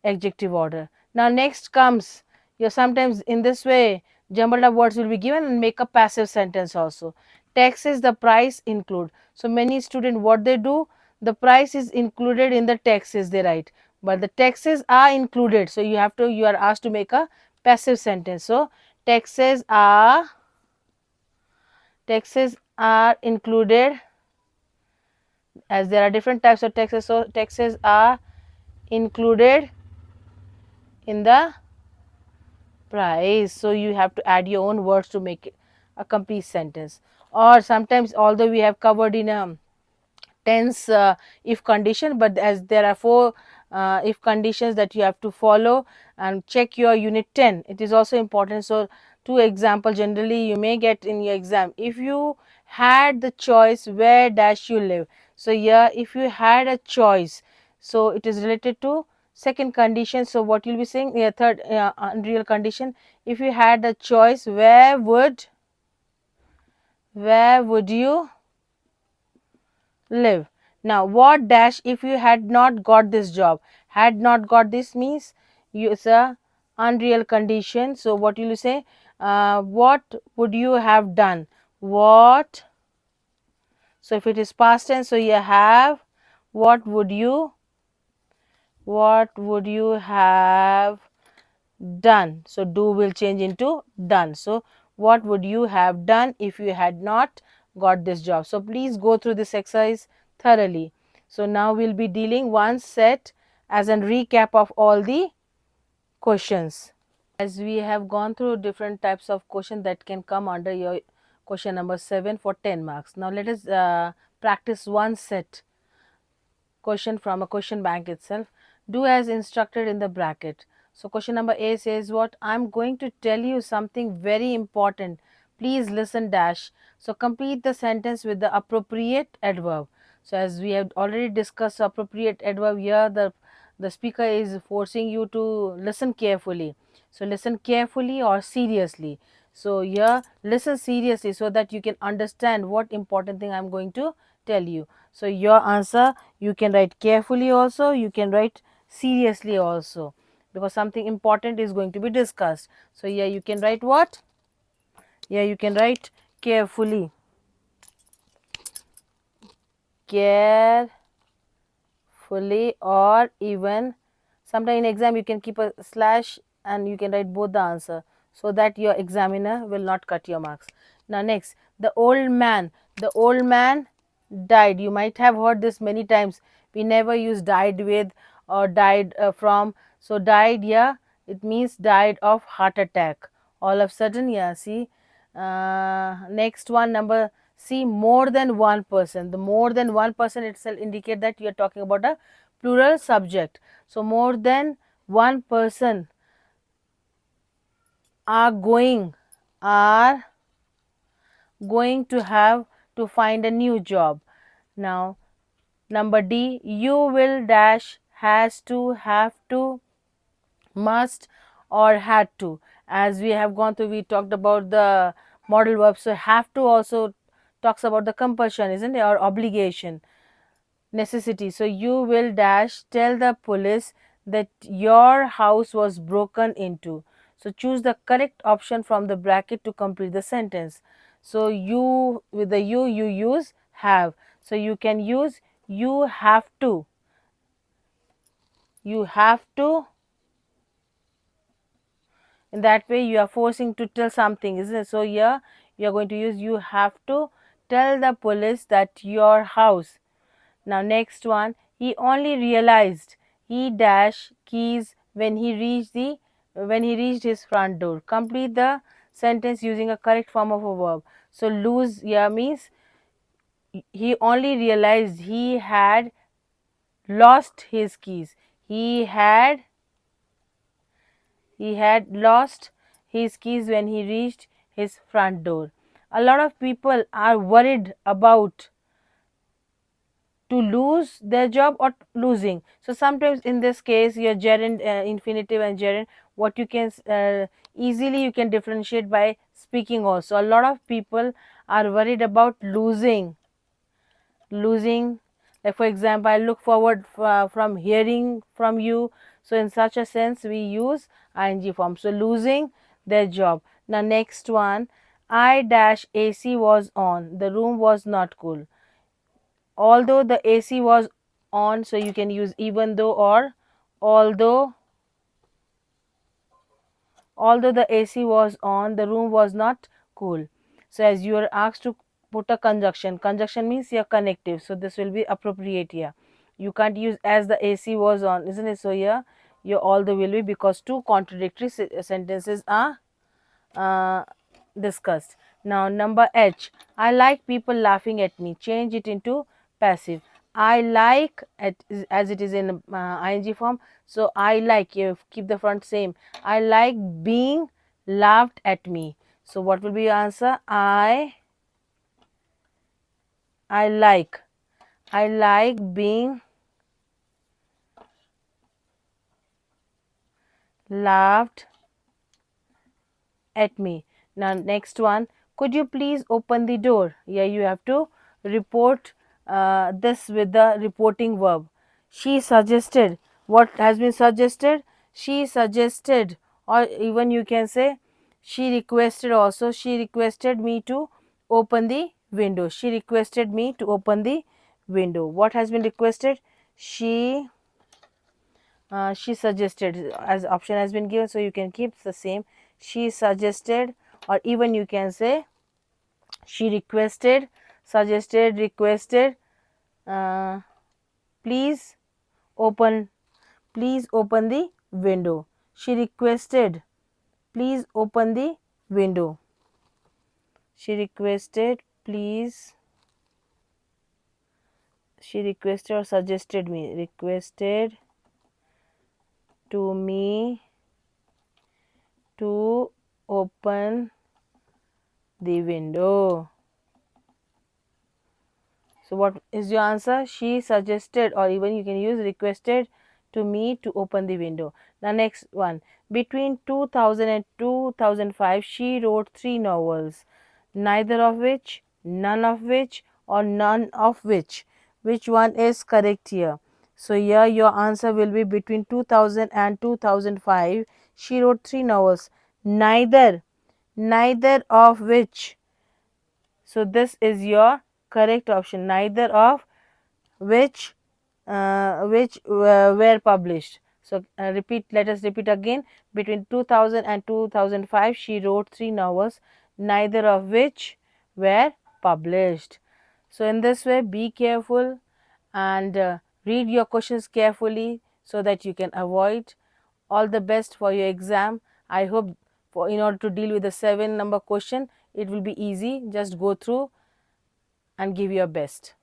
adjective order. Now next comes your, sometimes in this way jumbled up words will be given and make a passive sentence also. Taxes, the price include. So many students what they do, the price is included in the taxes they write, but the taxes are included. So you have to, you are asked to make a passive sentence. So taxes are included, as there are different types of taxes. So taxes are included in the price. So you have to add your own words to make it a complete sentence. Or sometimes, although we have covered in a tense if condition, but as there are four if conditions that you have to follow, and check your unit 10, it is also important. So two example generally you may get in your exam. If you had the choice, where dash you live. So here if you had a choice, so it is related to second condition. So what you'll be saying, yeah, third unreal condition, if you had a choice, where would you live. Now what dash if you had not got this job. Had not got, this means you, it's a unreal condition. So what will you say, what would you have done, what. So if it is past tense, so you have what would you have done. So do will change into done. So what would you have done if you had not got this job. So please go through this exercise thoroughly. So now we'll be dealing one set as a recap of all the questions. As we have gone through different types of questions that can come under your question number 7 for 10 marks. Now let us practice one set question from a question bank itself. Do as instructed in the bracket. So question number A says what, I'm going to tell you something very important, please listen dash. So complete the sentence with the appropriate adverb. So as we have already discussed appropriate adverb, here the speaker is forcing you to listen carefully. So listen carefully or seriously. So here listen seriously so that you can understand what important thing I'm going to tell you. So your answer you can write carefully also, you can write seriously also, because something important is going to be discussed. So here you can write what? Here you can write carefully. Carefully, or even sometime in exam you can keep a slash and you can write both the answer, so that your examiner will not cut your marks. Now next, the old man. The old man died. You might have heard this many times. We never use died with or died from. So died, yeah, it means died of heart attack. All of a sudden, yeah, see. Next one, number C, more than one person. The more than one person itself indicate that you are talking about a plural subject. So more than one person are are going to have to find a new job. Now number D, you will dash, has to, have to, must or had to. As we have gone through, we talked about the modal verb. So have to also talks about the compulsion, isn't it, or obligation, necessity. So you will dash, tell the police that your house was broken into. So choose the correct option from the bracket to complete the sentence. So you, with the you use have. So you can use you have to. You have to. In that way you are forcing to tell something, isn't it? So here you are going to use you have to tell the police that your house. Now next one, he only realized he dash keys when he reached his front door. Complete the sentence using a correct form of a verb. So lose here means he only realized he had lost his keys. He had He had lost his keys when he reached his front door. A lot of people are worried about to lose their job or losing. So sometimes in this case your gerund, infinitive and gerund, what you can easily you can differentiate by speaking also. A lot of people are worried about losing, like for example, I look forward from hearing from you. So in such a sense we use ing form. So losing their job. Now next one, I dash AC was on, the room was not cool. Although the AC was on, so you can use even though, or although the AC was on, the room was not cool. So as you are asked to put a conjunction means your connective, so this will be appropriate here. You can't use as the AC was on, isn't it? So here your although will be, because two contradictory sentences are discussed. Now number H, I like people laughing at me, change it into passive. I like as it is in ing form, so I like, you keep the front same. I like being laughed at me. So what will be your answer? I like being laughed at me. Now next one, could you please open the door? Here you have to report this with the reporting verb. She suggested. What has been suggested? She suggested, or even you can say she requested also. She requested me to open the window. She requested me to open the window. What has been requested? She suggested, as option has been given, so you can keep the same. She suggested, or even you can say she requested, suggested, requested, uh, please open the window. She requested, please open the window. She requested, please, she requested or suggested me, requested to me to open the window. So what is your answer? She suggested, or even you can use requested to me to open the window. The next one, between 2000 and 2005 she wrote 3 novels, neither of which, none of which, or none of which. Which one is correct here? So here your answer will be between 2000 and 2005 she wrote 3 novels, neither of which. So this is your correct option, neither of which were published. So let us repeat again. Between 2000 and 2005 she wrote 3 novels, neither of which were published. So in this way, be careful and read your questions carefully so that you can avoid. All the best for your exam. I hope in order to deal with the 7 number question, it will be easy. Just go through and give your best.